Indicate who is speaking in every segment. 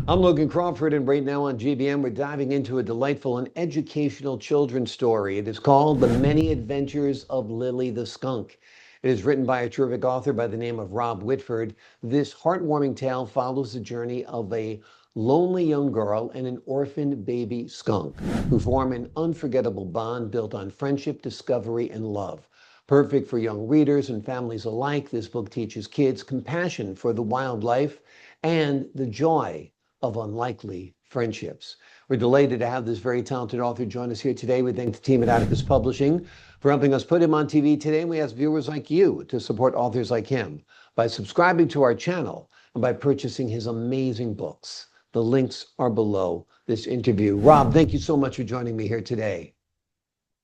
Speaker 1: I'm Logan Crawford, and right now on GBM, we're diving into a delightful and educational children's story. It is called The Many Adventures of Lilly the Skunk. It is written by a terrific author by the name of Rob Whitford. This heartwarming tale follows the journey of a lonely young girl and an orphaned baby skunk who form an unforgettable bond built on friendship, discovery, and love. Perfect for young readers and families alike, this book teaches kids compassion for the wildlife and the joy of unlikely friendships. We're delighted to have this very talented author join us here today. We thank the team at Atticus Publishing for helping us put him on TV today. And we ask viewers like you to support authors like him by subscribing to our channel and by purchasing his amazing books. The links are below this interview. Rob, thank you so much for joining me here today.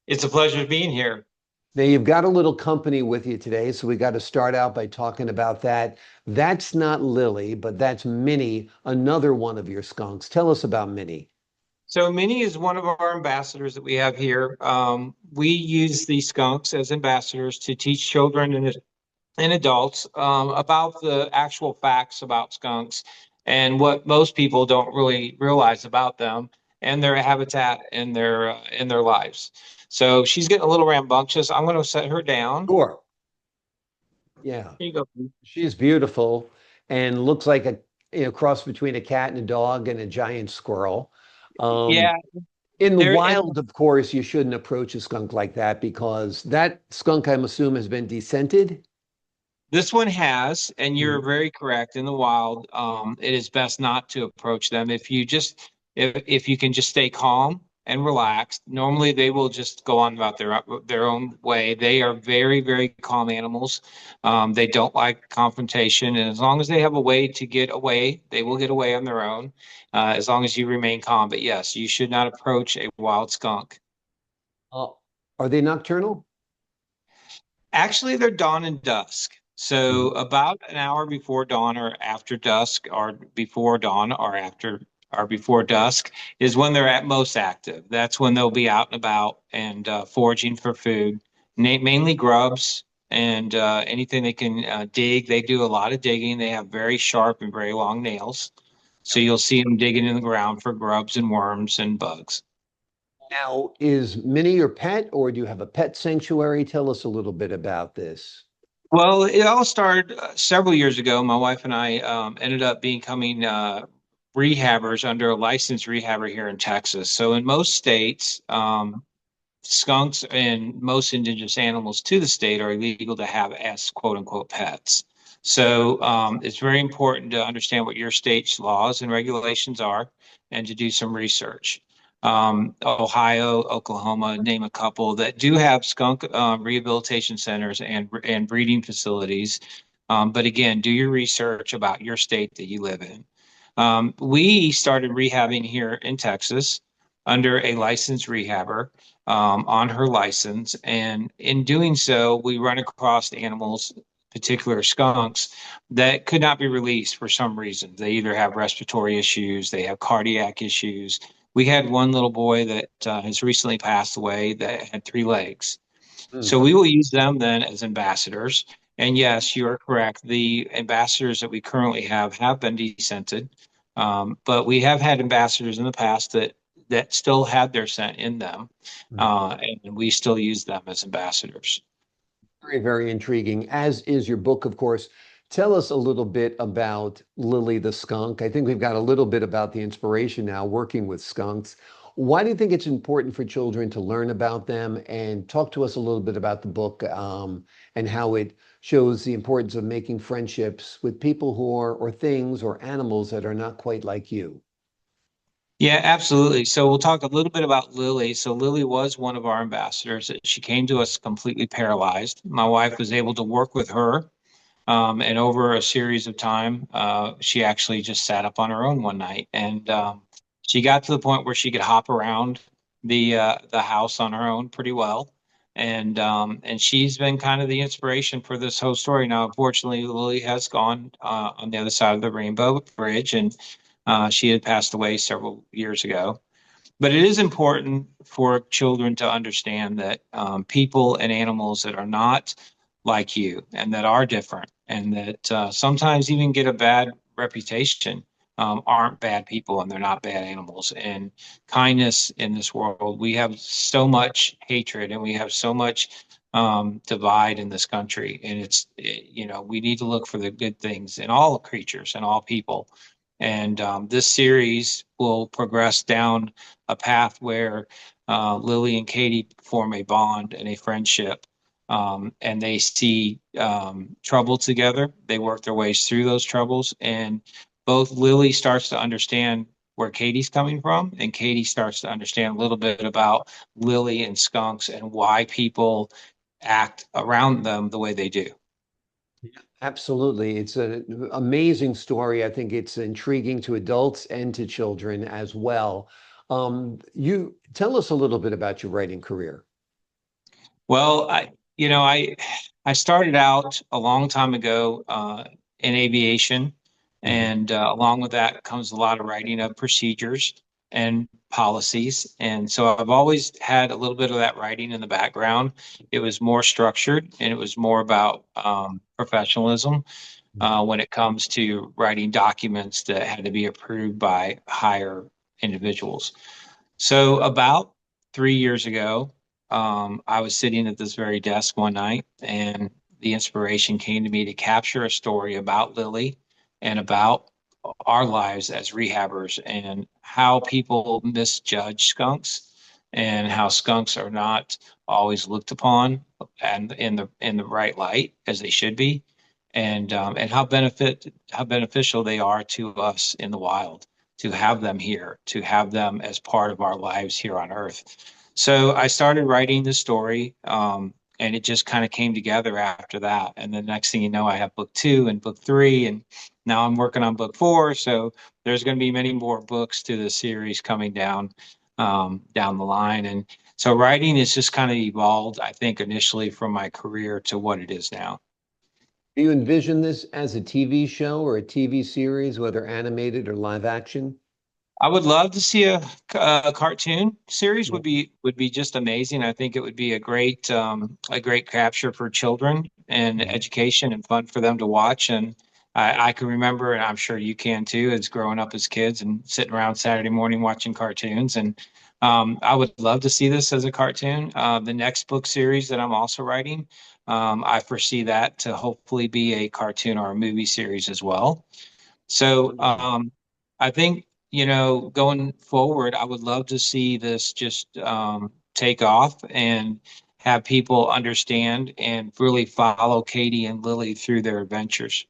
Speaker 2: It's a pleasure being here.
Speaker 1: Now, you've got a little company with you today, so we got to start out by talking about that. That's not Lily, but that's Minnie, another one of your skunks. Tell us about Minnie.
Speaker 2: So Minnie is one of our ambassadors that we have here. We use these skunks as ambassadors to teach children and adults about the actual facts about skunks and what most people don't really realize about them and their habitat and their lives. So she's getting a little rambunctious. I'm going to set her down.
Speaker 1: Sure. Yeah,
Speaker 2: Here you go.
Speaker 1: she's beautiful and looks like a cross between a cat and a dog and a giant squirrel. Um,
Speaker 2: Yeah,
Speaker 1: in the
Speaker 2: there and
Speaker 1: wild, of course, you shouldn't approach a skunk like that because that skunk, I'm assuming, has been descented.
Speaker 2: this one has, and
Speaker 1: Mhm.
Speaker 2: you're very correct. In the wild, it is best not to approach them. If you can just stay calm and relaxed, normally they will just go on about their own way. They are very, very calm animals. They don't like confrontation, and as long as they have a way to get away, they will get away on their own. As long as you remain calm. But yes, you should not approach a wild skunk.
Speaker 1: Uh, are they nocturnal?
Speaker 2: Actually, they're dawn and dusk. So
Speaker 1: Mhm.
Speaker 2: about an hour before dawn or after dusk or before dawn or after or before dusk is when they're at most active. That's when they'll be out and about and foraging for food, mainly grubs and anything they can dig. They do a lot of digging. They have very sharp and very long nails. So you'll see them digging in the ground for grubs and worms and bugs.
Speaker 1: Now, is Minnie your pet, or do you have a pet sanctuary? Tell us a little bit about this.
Speaker 2: Well, it all started several years ago. My wife and I ended up becoming rehabbers under a licensed rehabber here in Texas. So in most states, skunks and most indigenous animals to the state are illegal to have as quote unquote pets. So it's very important to understand what your state's laws and regulations are and to do some research. Ohio, Oklahoma, name a couple that do have skunk rehabilitation centers and breeding facilities. But again, do your research about your state that you live in. We started rehabbing here in Texas under a licensed rehabber on her license. And in doing so, we run across animals, particular skunks, that could not be released for some reason. They either have respiratory issues, they have cardiac issues. We had one little boy that has recently passed away that had 3 legs. So
Speaker 1: Mm.
Speaker 2: we will use them then as ambassadors. And yes, you are correct. The ambassadors that we currently have been descented, but we have had ambassadors in the past that still had their scent in them, and we still use them as ambassadors.
Speaker 1: Very, very intriguing, as is your book, of course. Tell us a little bit about Lily the Skunk. I think we've got a little bit about the inspiration now working with skunks. Why do you think it's important for children to learn about them? And talk to us a little bit about the book and how it shows the importance of making friendships with people who are, or things, or animals that are not quite like you.
Speaker 2: Yeah, absolutely. So we'll talk a little bit about Lily. So Lily was one of our ambassadors. She came to us completely paralyzed. My wife was able to work with her. And over a series of time, she actually just sat up on her own one night, and she got to the point where she could hop around the house on her own pretty well. And she's been kind of the inspiration for this whole story. Now, unfortunately, Lily has gone on the other side of the Rainbow Bridge, and she had passed away several years ago. But it is important for children to understand that people and animals that are not like you and that are different and that sometimes even get a bad reputation aren't bad people and they're not bad animals. And kindness in this world, we have so much hatred and we have so much divide in this country. And we need to look for the good things in all creatures and all people. And this series will progress down a path where Lily and Katie form a bond and a friendship. And they see trouble together. They work their ways through those troubles. And both Lily starts to understand where Katie's coming from, and Katie starts to understand a little bit about Lily and skunks and why people act around them the way they do.
Speaker 1: Absolutely. It's an amazing story. I think it's intriguing to adults and to children as well. You tell us a little bit about your writing career.
Speaker 2: Well, I started out a long time ago in aviation,
Speaker 1: Mhm.
Speaker 2: and along with that comes a lot of writing of procedures and policies. And so I've always had a little bit of that writing in the background. It was more structured, and it was more about professionalism when it comes to writing documents that had to be approved by higher individuals. So about 3 years ago, I was sitting at this very desk one night, and the inspiration came to me to capture a story about Lily and about our lives as rehabbers and how people misjudge skunks and how skunks are not always looked upon and in the right light as they should be, and how beneficial they are to us in the wild to have them here, to have them as part of our lives here on Earth. So I started writing the story, and it just kind of came together after that. And the next thing you know, I have book two and book three, and now I'm working on book four. So there's going to be many more books to the series coming down the line. And so writing has just kind of evolved, I think, initially from my career to what it is now.
Speaker 1: Do you envision this as a TV show or a TV series, whether animated or live action?
Speaker 2: I would love to see a cartoon series
Speaker 1: Yeah.
Speaker 2: would be just amazing. I think it would be a great capture for children and
Speaker 1: Mhm.
Speaker 2: education and fun for them to watch. And I can remember, and I'm sure you can too, as growing up as kids and sitting around Saturday morning watching cartoons. And I would love to see this as a cartoon. The next book series that I'm also writing, I foresee that to hopefully be a cartoon or a movie series as well. So
Speaker 1: Wonderful.
Speaker 2: I think, going forward, I would love to see this just take off and have people understand and really follow Katie and Lily through their adventures.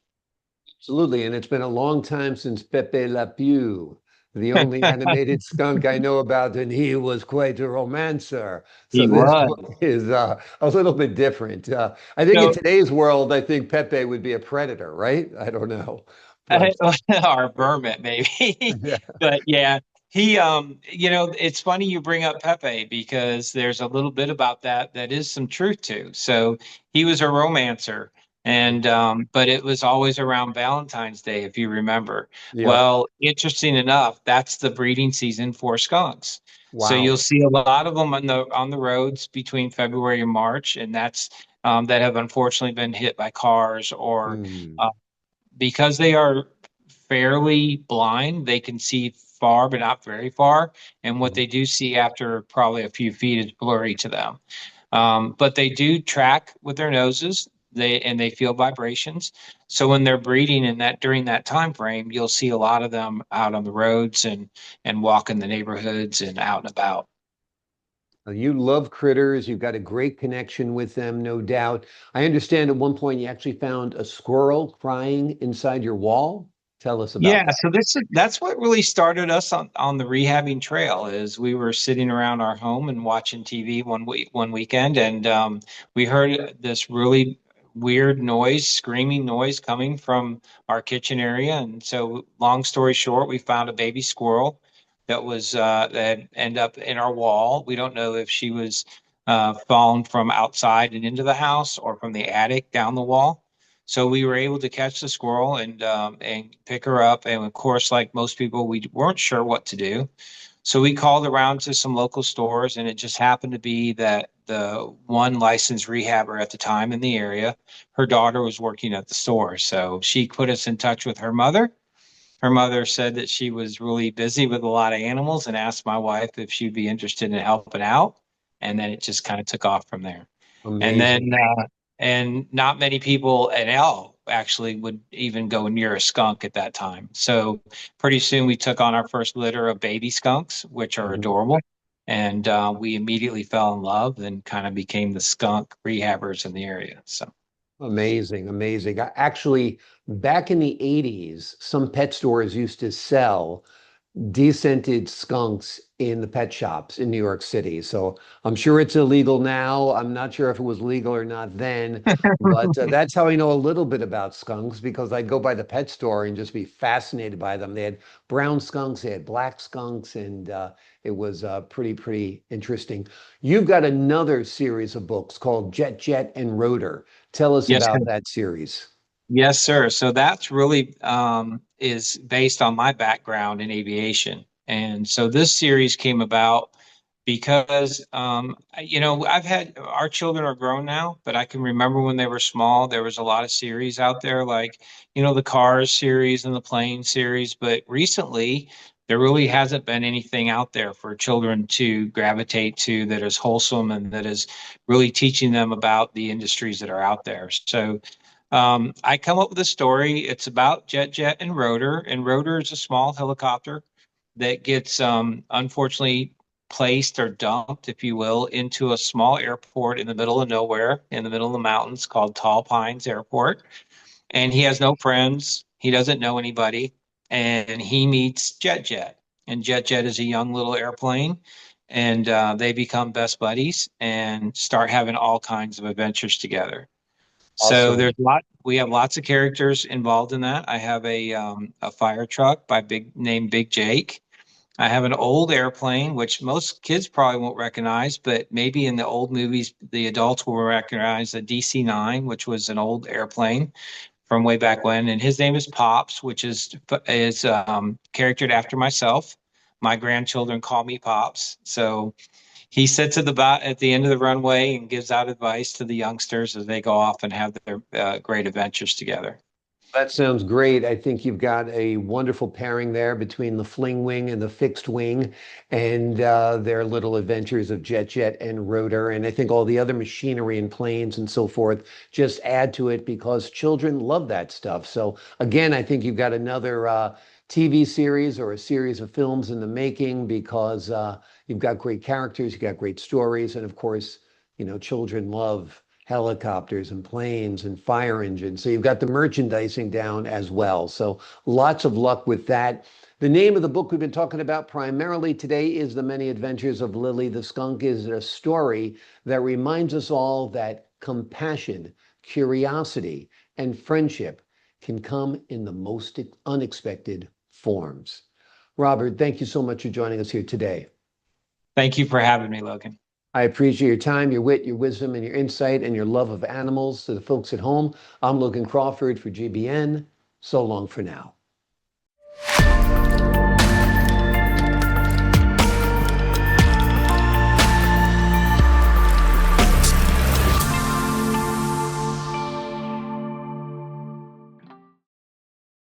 Speaker 1: Absolutely. And it's been a long time since Pepe Le Pew, the only animated skunk I know about, and he was quite a romancer. So
Speaker 2: He
Speaker 1: this
Speaker 2: was.
Speaker 1: book is a little bit different. I think in
Speaker 2: So
Speaker 1: today's world, I think Pepe would be a predator, right? I don't know. But
Speaker 2: or Vermont maybe.
Speaker 1: yeah.
Speaker 2: But yeah, it's funny you bring up Pepe because there's a little bit about that is some truth to. So he was a romancer, and but it was always around Valentine's Day, if you remember.
Speaker 1: Yep.
Speaker 2: Well, interesting enough, that's the breeding season for skunks. So you'll
Speaker 1: Wow.
Speaker 2: see a lot of them on the roads between February and March, and that's that have unfortunately been hit by cars or
Speaker 1: Hmm.
Speaker 2: uh, because they are fairly blind, they can see far, but not very far. And what they do see after probably a few feet is blurry to them. But they do track with their noses. They feel vibrations. So when they're breeding in that during that time frame, you'll see a lot of them out on the roads and walking the neighborhoods and out and about.
Speaker 1: You love critters. You've got a great connection with them, no doubt. I understand at one point you actually found a squirrel crying inside your wall. Tell us about
Speaker 2: Yeah,
Speaker 1: that.
Speaker 2: so that's what really started us on the rehabbing trail is we were sitting around our home and watching TV one weekend, and we heard this really weird noise, screaming noise coming from our kitchen area. And so long story short, we found a baby squirrel that ended up in our wall. We don't know if she was fallen from outside and into the house or from the attic down the wall. So we were able to catch the squirrel and pick her up. And of course, like most people, we weren't sure what to do. So we called around to some local stores, and it just happened to be that the one licensed rehabber at the time in the area, her daughter was working at the store. So she put us in touch with her mother, her mother said that she was really busy with a lot of animals and asked my wife if she'd be interested in helping out. And then it just kind of took off from there. And
Speaker 1: Amazing.
Speaker 2: then, and not many people at all actually would even go near a skunk at that time. So pretty soon we took on our first litter of baby skunks, which are
Speaker 1: Mhm.
Speaker 2: adorable. And we immediately fell in love and kind of became the skunk rehabbers in the area. So.
Speaker 1: Amazing, amazing. Actually, back in the 80s, some pet stores used to sell descented skunks in the pet shops in New York City. So I'm sure it's illegal now. I'm not sure if it was legal or not then, but that's how I know a little bit about skunks because I'd go by the pet store and just be fascinated by them. They had brown skunks, they had black skunks, and it was pretty interesting. You've got another series of books called Jet Jet and Rotor. Tell us
Speaker 2: Yes,
Speaker 1: about that series.
Speaker 2: yes, sir. So that's really is based on my background in aviation. And so this series came about because I've had our children are grown now, but I can remember when they were small, there was a lot of series out there like, the Cars series and the Plane series, but recently there really hasn't been anything out there for children to gravitate to that is wholesome and that is really teaching them about the industries that are out there. So I come up with a story. It's about Jet Jet and Rotor, and Rotor is a small helicopter that gets unfortunately placed or dumped, if you will, into a small airport in the middle of nowhere, in the middle of the mountains called Tall Pines Airport. And he has no friends. He doesn't know anybody. And he meets Jet Jet. And Jet Jet is a young little airplane. And they become best buddies and start having all kinds of adventures together. So
Speaker 1: Awesome.
Speaker 2: we have lots of characters involved in that. I have a fire truck by Big named Big Jake. I have an old airplane, which most kids probably won't recognize, but maybe in the old movies, the adults will recognize a DC-9, which was an old airplane from way back when. And his name is Pops, which is charactered after myself. My grandchildren call me Pops. So he sits at the end of the runway and gives out advice to the youngsters as they go off and have their great adventures together.
Speaker 1: That sounds great. I think you've got a wonderful pairing there between the fling wing and the fixed wing and their little adventures of Jet Jet and Rotor. And I think all the other machinery and planes and so forth just add to it because children love that stuff. So again, I think you've got another TV series or a series of films in the making because you've got great characters, you've got great stories, and of course, children love helicopters and planes and fire engines. So you've got the merchandising down as well. So lots of luck with that. The name of the book we've been talking about primarily today is The Many Adventures of Lilly the Skunk. Is a story that reminds us all that compassion, curiosity, and friendship can come in the most unexpected forms. Robert, thank you so much for joining us here today.
Speaker 2: Thank you for having me, Logan.
Speaker 1: I appreciate your time, your wit, your wisdom, and your insight, and your love of animals. To the folks at home, I'm Logan Crawford for GBN. So long for now.